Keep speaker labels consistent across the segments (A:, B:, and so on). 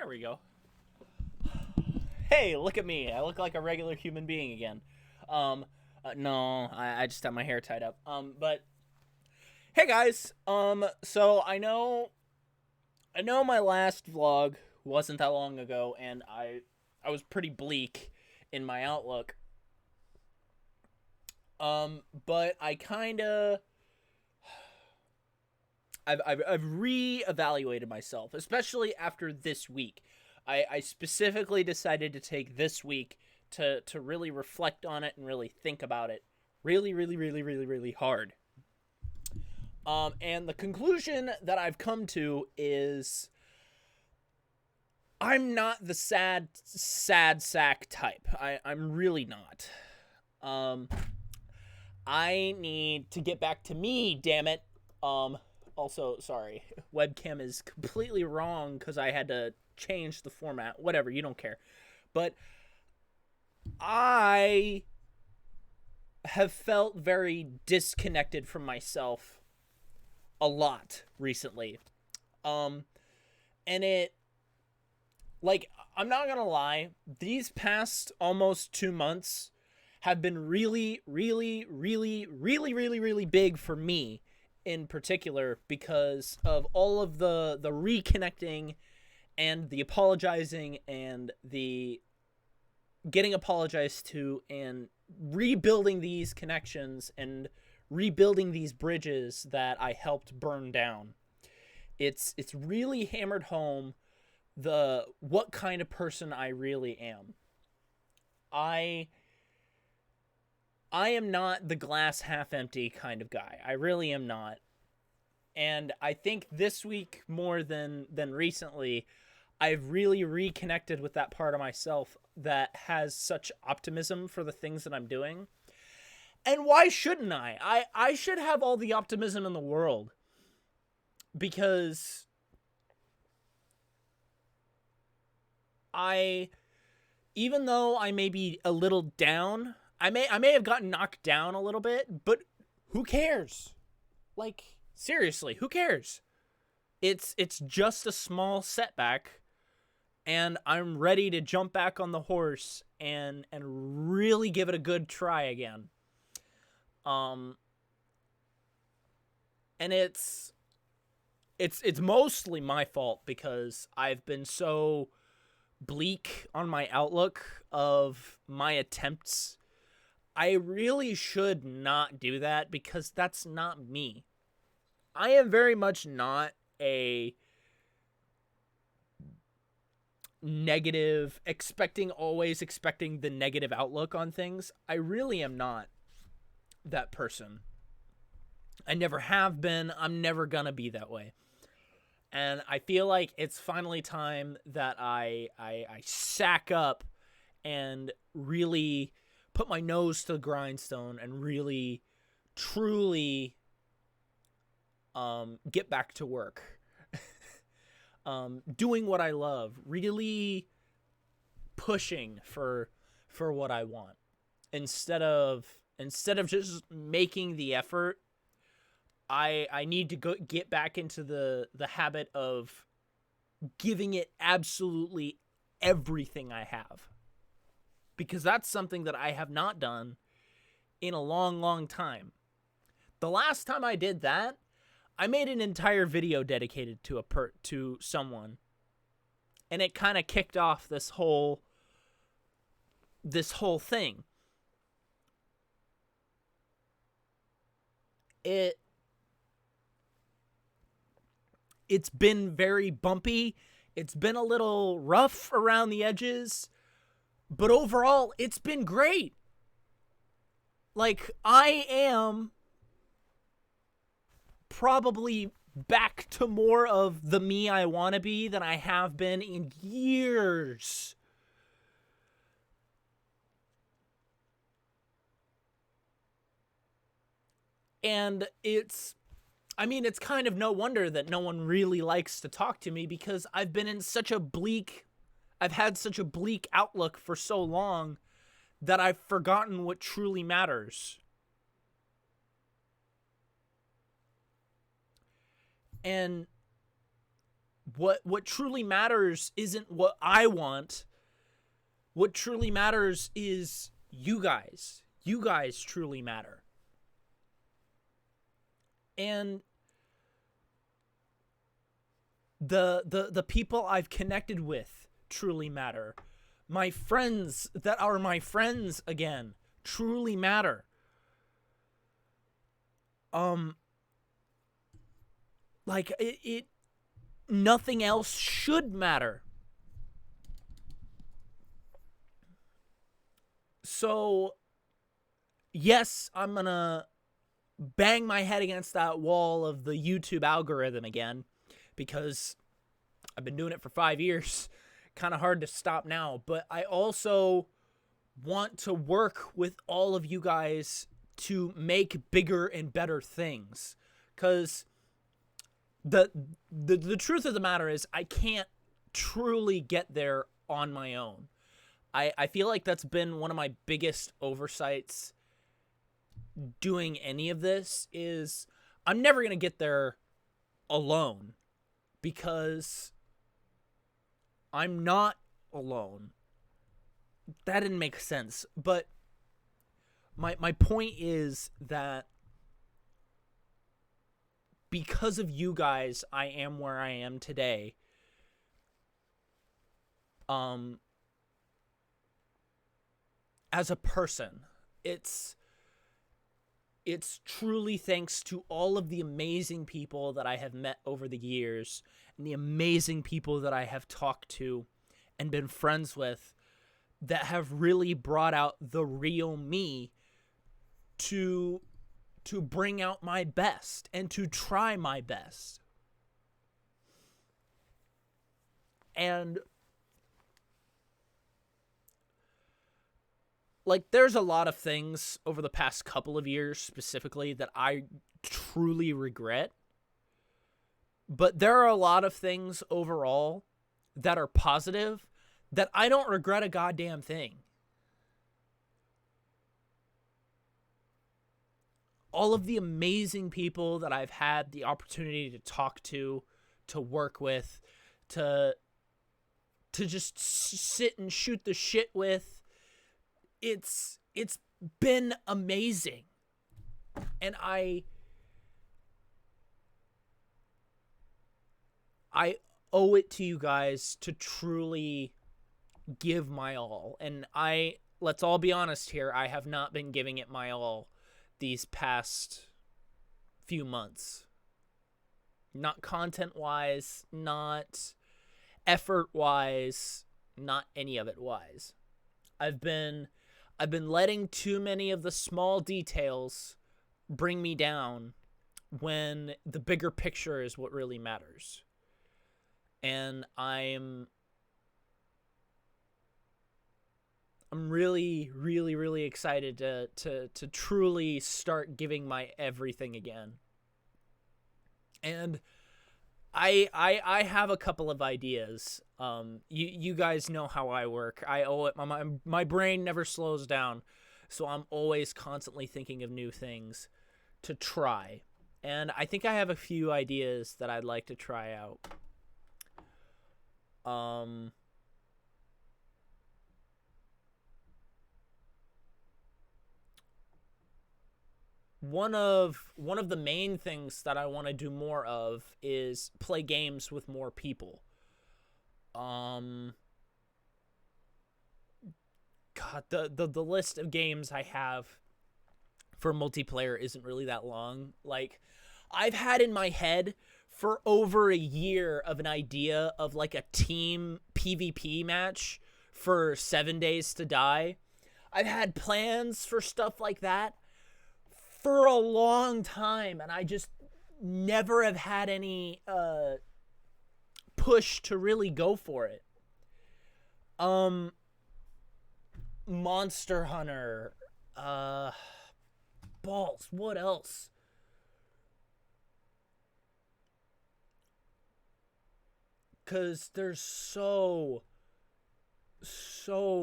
A: we go. Hey, look at me. I look like a regular human being again. No, I just have my hair tied up. But hey guys. So I know my last vlog wasn't that long ago, and I was pretty bleak in my outlook. But I've reevaluated myself, especially after this week. I specifically decided to take this week to really reflect on it and really think about it really hard. And the conclusion that I've come to is I'm not the sad sack type. I'm really not. I need to get back to me, damn it. Also, sorry, webcam is completely wrong because I had to change the format. Whatever, you don't care. But I have felt very disconnected from myself a lot recently. And I'm not gonna lie, these past almost 2 months have been really big for me in particular because of all of the reconnecting and the apologizing and the getting apologized to and rebuilding these connections and rebuilding these bridges that I helped burn down. It's really hammered home what kind of person I really am. I am not the glass half empty kind of guy. I really am not. And I think this week more than recently, I've really reconnected with that part of myself that has such optimism for the things that I'm doing. And why shouldn't I? I should have all the optimism in the world. Because even though I may be a little down, I may have gotten knocked down a little bit, but who cares? Like, seriously, who cares? It's just a small setback, and I'm ready to jump back on the horse and really give it a good try again. And it's mostly my fault because I've been so bleak on my outlook of my attempts. I really should not do that because that's not me. I am very much not a negative, always expecting the negative outlook on things. I really am not that person. I never have been. I'm never gonna be that way. And I feel like it's finally time that I sack up and really put my nose to the grindstone and really, truly get back to work. Doing what I love. Really pushing for what I want. Instead of just making the effort, I need to get back into the habit of giving it absolutely everything I have. Because that's something that I have not done in a long time. The last time I did that, I made an entire video dedicated to someone. And it kind of kicked off this whole thing. It's been very bumpy. It's been a little rough around the edges. But overall, it's been great. Like, I am probably back to more of the me I want to be than I have been in years. And it's kind of no wonder that no one really likes to talk to me because I've had such a bleak outlook for so long that I've forgotten what truly matters. And what truly matters isn't what I want. What truly matters is you guys. You guys truly matter. And the people I've connected with truly matter. My friends that are my friends again truly matter. Like it nothing else should matter. So yes, I'm gonna bang my head against that wall of the YouTube algorithm again, because I've been doing it for 5 years. Kind of hard to stop now, but I also want to work with all of you guys to make bigger and better things, because the truth of the matter is I can't truly get there on my own. I feel like that's been one of my biggest oversights doing any of this, is I'm never going to get there alone, because I'm not alone. That didn't make sense, but my point is that because of you guys, I am where I am today. As a person, it's truly thanks to all of the amazing people that I have met over the years, and the amazing people that I have talked to and been friends with, that have really brought out the real me to bring out my best and to try my best. And like, there's a lot of things over the past couple of years specifically that I truly regret. But there are a lot of things overall that are positive that I don't regret a goddamn thing. All of the amazing people that I've had the opportunity to talk to work with, to just sit and shoot the shit with, it's been amazing. And I owe it to you guys to truly give my all. And let's all be honest here, I have not been giving it my all these past few months. Not content-wise, not effort-wise, not any of it wise. I've been letting too many of the small details bring me down when the bigger picture is what really matters. And I'm really, really, really excited to truly start giving my everything again. And I have a couple of ideas. You guys know how I work. I owe it. My brain never slows down, so I'm always constantly thinking of new things to try. And I think I have a few ideas that I'd like to try out. One of the main things that I want to do more of is play games with more people. God, the list of games I have for multiplayer isn't really that long. Like, I've had in my head for over a year of an idea of like a team PvP match for 7 Days to Die. I've had plans for stuff like that for a long time, and I just never have had any push to really go for it. Monster Hunter, balls, what else? Because there's so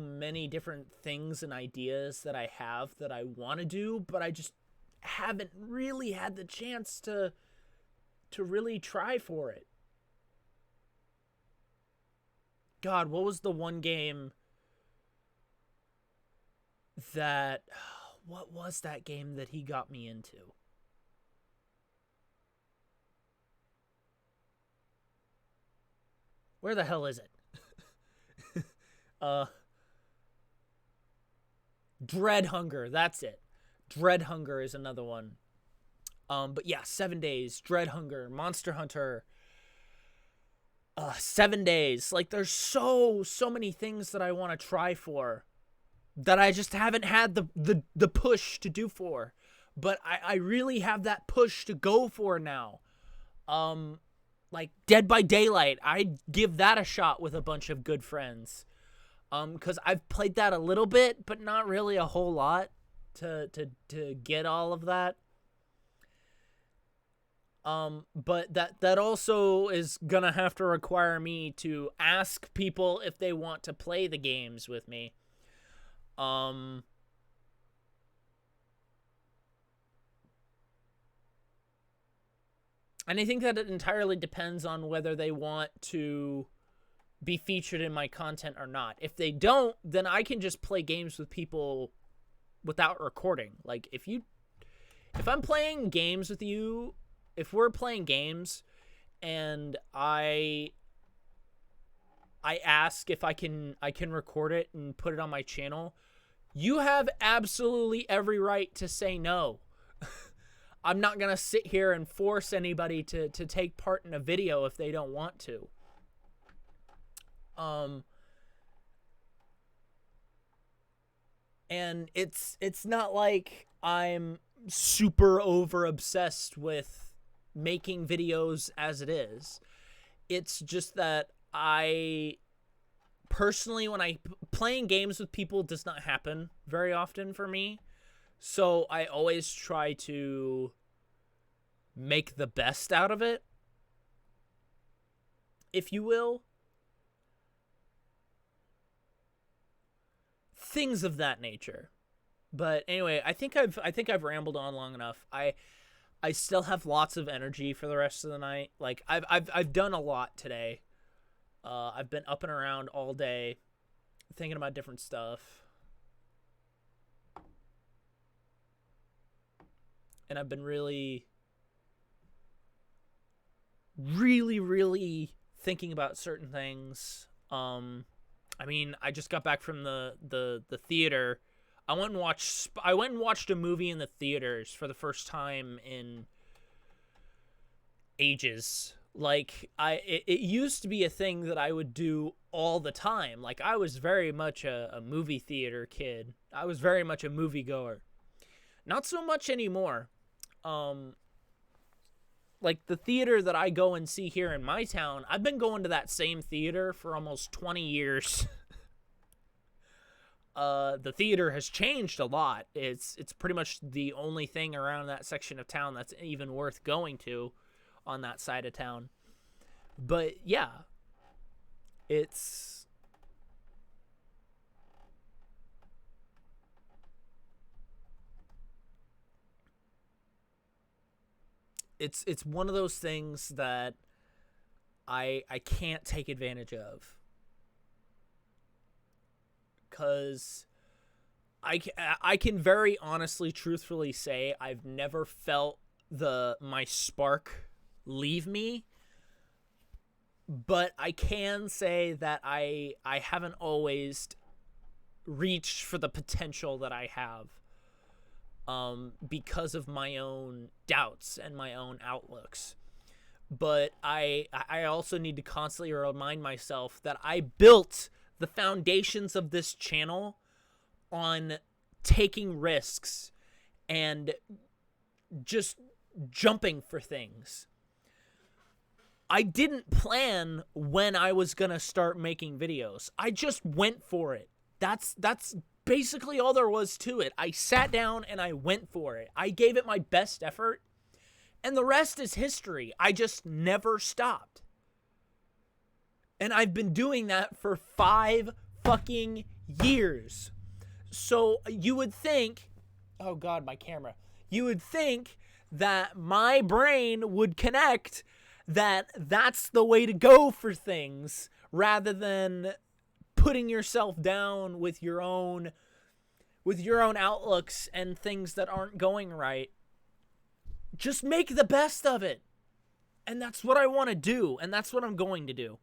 A: many different things and ideas that I have that I want to do, but I just haven't really had the chance to really try for it. God, what was the one game that... What was that game that he got me into? Where the hell is it? Dread Hunger, that's it. Dread Hunger is another one. But yeah, 7 Days, Dread Hunger, Monster Hunter, 7 Days. Like, there's so many things that I want to try for that I just haven't had the push to do for. But I really have that push to go for now. Like Dead by Daylight, I'd give that a shot with a bunch of good friends. Because I've played that a little bit, but not really a whole lot to get all of that. But that also is gonna have to require me to ask people if they want to play the games with me. And I think that it entirely depends on whether they want to be featured in my content or not. If they don't, then I can just play games with people without recording. Like, if I'm playing games with you, if we're playing games and I ask if I can record it and put it on my channel, you have absolutely every right to say no. I'm not going to sit here and force anybody to take part in a video if they don't want to. And it's not like I'm super over obsessed with making videos as it is. It's just that I personally, when playing games with people does not happen very often for me. So I always try to make the best out of it, if you will. Things of that nature. But anyway, I think I've rambled on long enough. I still have lots of energy for the rest of the night. Like I've done a lot today. I've been up and around all day thinking about different stuff. And I've been really thinking about certain things. I mean, I just got back from the theater. I went and watched a movie in the theaters for the first time in ages. Like, it used to be a thing that I would do all the time. Like, I was very much a movie theater kid. I was very much a moviegoer. Not so much anymore. Like, the theater that I go and see here in my town, I've been going to that same theater for almost 20 years. The theater has changed a lot. It's pretty much the only thing around that section of town that's even worth going to on that side of town. But yeah, it's one of those things that I can't take advantage of. Because I can very honestly, truthfully say I've never felt my spark leave me. But I can say that I haven't always reached for the potential that I have. Because of my own doubts and my own outlooks. But I also need to constantly remind myself that I built the foundations of this channel on taking risks and just jumping for things. I didn't plan when I was going to start making videos. I just went for it. That's basically all there was to it. I sat down and I went for it. I gave it my best effort, and the rest is history. I just never stopped. And I've been doing that for 5 fucking years. So you would think, oh God, my camera. You would think that my brain would connect that that's the way to go for things, rather than putting yourself down with your own outlooks and things that aren't going right. Just make the best of it. And that's what I want to do, and that's what I'm going to do.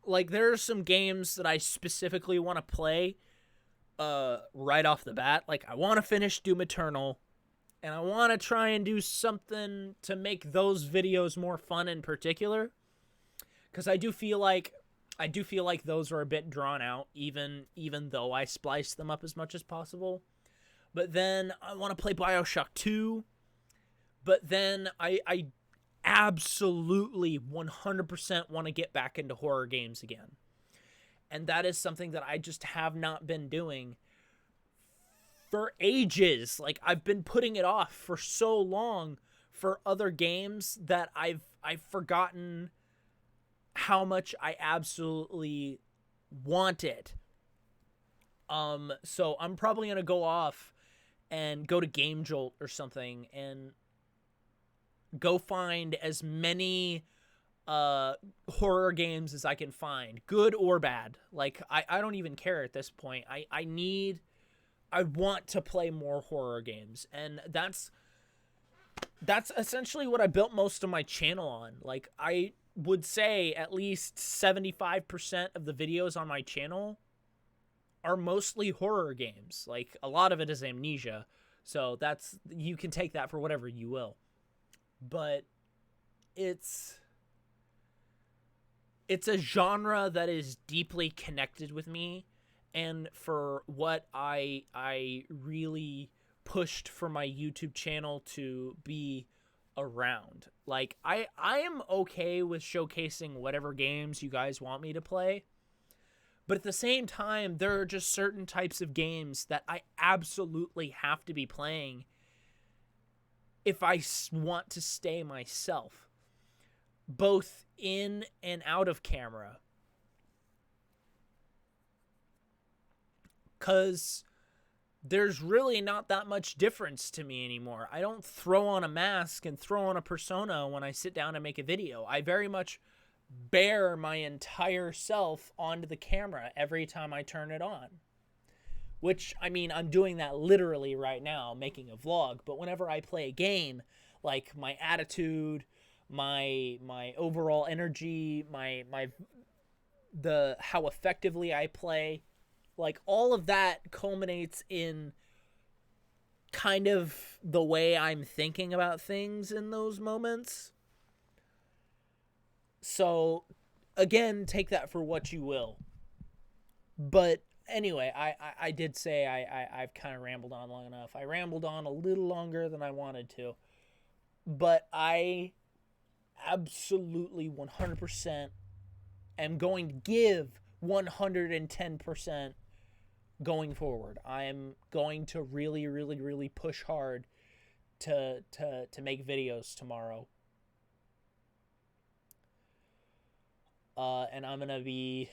A: Like, there are some games that I specifically want to play right off the bat. Like, I want to finish Doom Eternal, and I want to try and do something to make those videos more fun in particular, because I do feel like those are a bit drawn out, even though I splice them up as much as possible. But then I want to play BioShock 2. But then I absolutely 100% want to get back into horror games again. And that is something that I just have not been doing for ages. Like, I've been putting it off for so long for other games that I've forgotten how much I absolutely want it. So I'm probably going to go off and go to Game Jolt or something and go find as many horror games as I can find, good or bad. Like, I don't even care at this point. I want to play more horror games, and that's essentially what I built most of my channel on. Like, I would say at least 75% of the videos on my channel are mostly horror games. Like, a lot of it is Amnesia, so you can take that for whatever you will. But it's a genre that is deeply connected with me, and for what I really pushed for my YouTube channel to be around. Like, I am okay with showcasing whatever games you guys want me to play, but at the same time, there are just certain types of games that I absolutely have to be playing if I want to stay myself, both in and out of camera. Because there's really not that much difference to me anymore. I don't throw on a mask and throw on a persona when I sit down and make a video. I very much bear my entire self onto the camera every time I turn it on. Which, I mean, I'm doing that literally right now, making a vlog. But whenever I play a game, like, my attitude, my overall energy, how effectively I play, like, all of that culminates in kind of the way I'm thinking about things in those moments. So, again, take that for what you will. But anyway, I did say I've kind of rambled on long enough. I rambled on a little longer than I wanted to. But I absolutely 100% am going to give 110% going forward. I am going to really, really, really push hard to make videos tomorrow. And I'm gonna be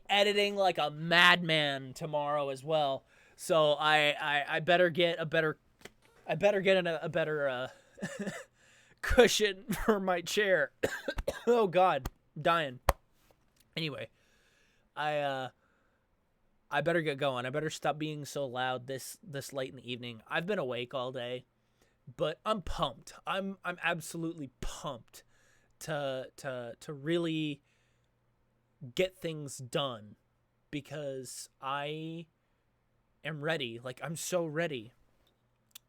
A: editing like a madman tomorrow as well. So I better get a better cushion for my chair. Oh God, dying. Anyway, I better get going. I better stop being so loud this late in the evening. I've been awake all day, but I'm pumped. I'm absolutely pumped to really get things done, because I am ready. Like, I'm so ready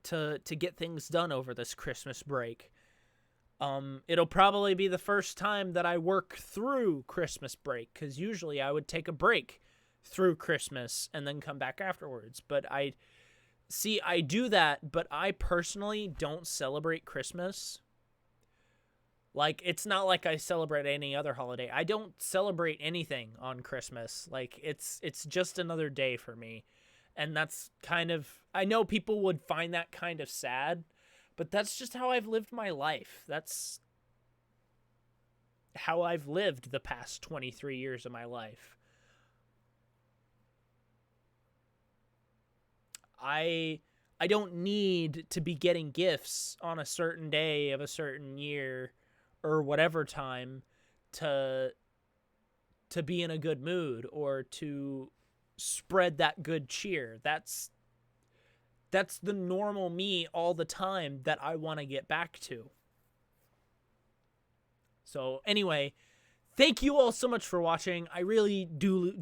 A: to get things done over this Christmas break. It'll probably be the first time that I work through Christmas break, because usually I would take a break through Christmas and then come back afterwards. But I do that, but I personally don't celebrate Christmas. Like, it's not like I celebrate any other holiday. I don't celebrate anything on Christmas. Like, it's just another day for me. And that's kind of, I know people would find that kind of sad, but that's just how I've lived my life. That's how I've lived the past 23 years of my life. I don't need to be getting gifts on a certain day of a certain year or whatever time to be in a good mood or to spread that good cheer. That's the normal me all the time that I want to get back to. So anyway, thank you all so much for watching. I really do.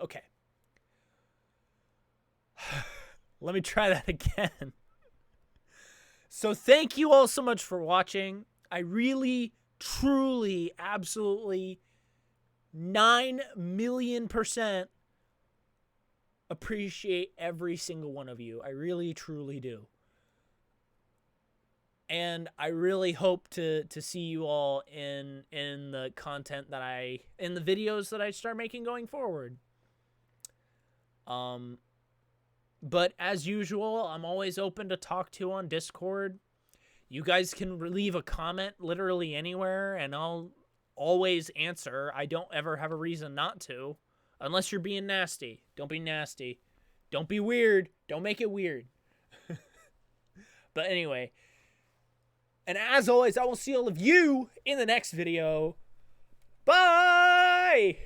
A: Okay. Let me try that again. So thank you all so much for watching. I really, truly, absolutely 9,000,000% appreciate every single one of you. I really, truly do. And I really hope to see you all in the content that in the videos that I start making going forward. But as usual, I'm always open to talk to on Discord. You guys can leave a comment literally anywhere, and I'll always answer. I don't ever have a reason not to. Unless you're being nasty. Don't be nasty. Don't be weird. Don't make it weird. But anyway. And as always, I will see all of you in the next video. Bye!